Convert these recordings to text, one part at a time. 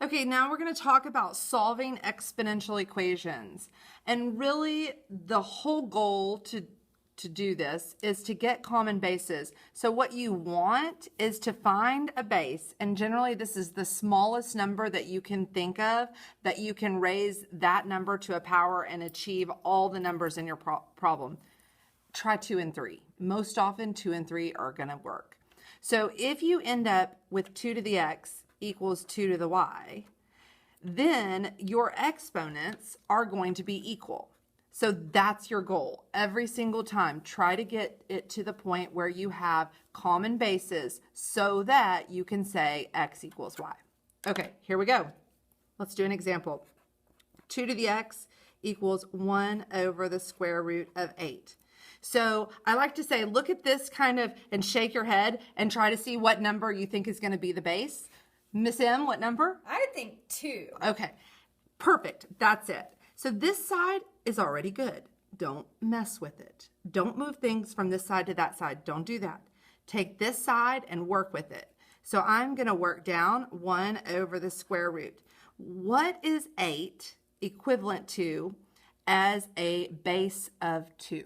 Okay, now we're going to talk about solving exponential equations. And really, the whole goal to do this is to get common bases. So what you want is to find a base, and generally this is the smallest number that you can think of, that you can raise that number to a power and achieve all the numbers in your problem. Try 2 and 3. Most often 2 and 3 are going to work. So if you end up with 2 to the x equals 2 to the y, then your exponents are going to be equal. So that's your goal. Every single time, try to get it to the point where you have common bases so that you can say x equals y. Okay, here we go. Let's do an example. 2 to the x equals 1 over the square root of 8. So I like to say, look at this kind of and shake your head and try to see what number you think is going to be the base. Miss M, what number? I think 2. Okay, perfect. That's it. So this side is already good. Don't mess with it. Don't move things from this side to that side. Don't do that. Take this side and work with it. So I'm going to work down 1 over the square root. What is 8 equivalent to as a base of 2?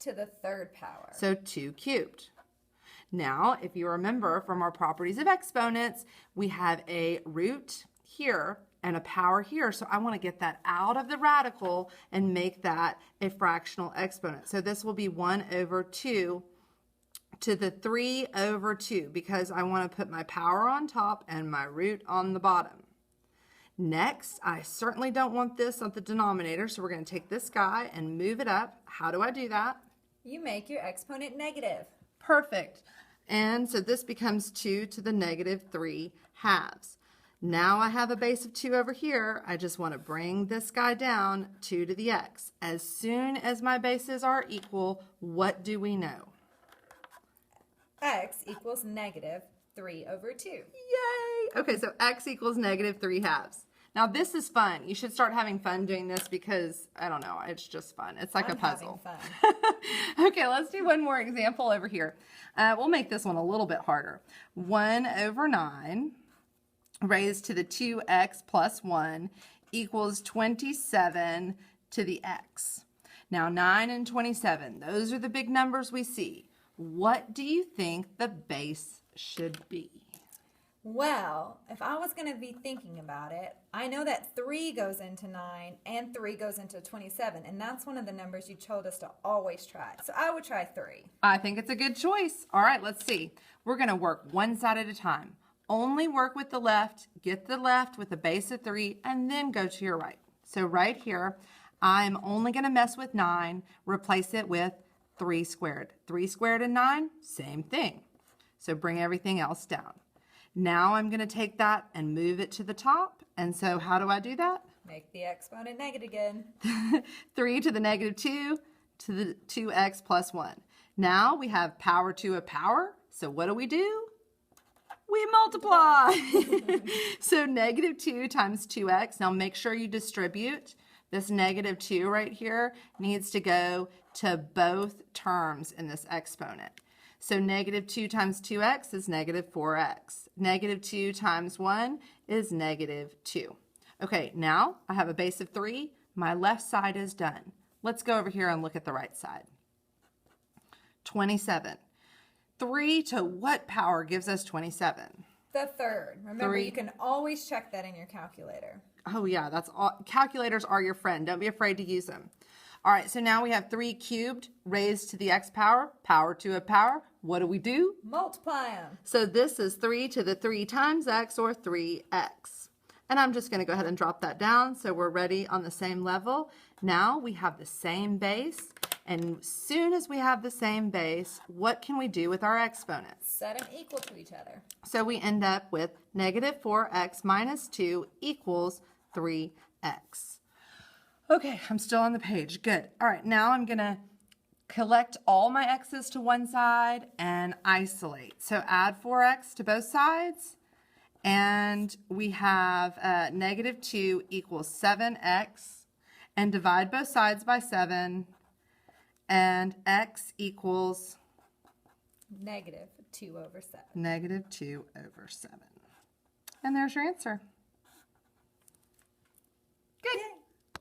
To the 3rd power. So 2 cubed. Now, if you remember from our properties of exponents, we have a root here and a power here. So I want to get that out of the radical and make that a fractional exponent. So this will be 1 over 2 to the 3 over 2 because I want to put my power on top and my root on the bottom. Next, I certainly don't want this at the denominator, so we're going to take this guy and move it up. How do I do that? You make your exponent negative. Perfect. And so this becomes 2 to the negative 3 halves. Now I have a base of 2 over here. I just want to bring this guy down 2 to the x. As soon as my bases are equal, what do we know? X equals negative 3 over 2. Yay! Okay, so x equals negative 3 halves. Now this is fun. You should start having fun doing this because, I don't know, it's just fun. It's like a puzzle. Fun. Okay, let's do one more example over here. We'll make this one a little bit harder. 1 over 9 raised to the 2x plus 1 equals 27 to the x. Now 9 and 27, those are the big numbers we see. What do you think the base should be? Well, if I was going to be thinking about it, I know that 3 goes into 9 and 3 goes into 27, and that's one of the numbers you told us to always try. So I would try 3. I think it's a good choice. All right, let's see. We're going to work one side at a time. Only work with the left, get the left with a base of 3, and then go to your right. So right here, I'm only going to mess with 9, replace it with 3 squared. 3 squared and 9, same thing. So bring everything else down. Now I'm going to take that and move it to the top. And so how do I do that? Make the exponent negative again. 3 to the negative 2 to the 2x plus 1. Now we have power to a power. So what do? We multiply. So negative 2 times 2x. Now make sure you distribute. This negative 2 right here needs to go to both terms in this exponent. So negative 2 times 2x is negative 4x. Negative 2 times 1 is negative 2. Okay, now I have a base of 3. My left side is done. Let's go over here and look at the right side. 27. 3 to what power gives us 27? The 3rd. Remember, 3. You can always check that in your calculator. Oh yeah, that's all. Calculators are your friend. Don't be afraid to use them. All right, so now we have 3 cubed raised to the x power, power to a power. What do? Multiply them. So this is 3 to the 3 times x, or 3x. And I'm just going to go ahead and drop that down so we're ready on the same level. Now we have the same base. And as soon as we have the same base, what can we do with our exponents? Set them equal to each other. So we end up with negative 4x minus 2 equals 3x. Okay, I'm still on the page. Good. All right, now I'm going to collect all my x's to one side and isolate. So add 4x to both sides, and we have negative 2 equals 7x, and divide both sides by 7, and x equals negative 2 over 7. Negative 2 over 7. And there's your answer.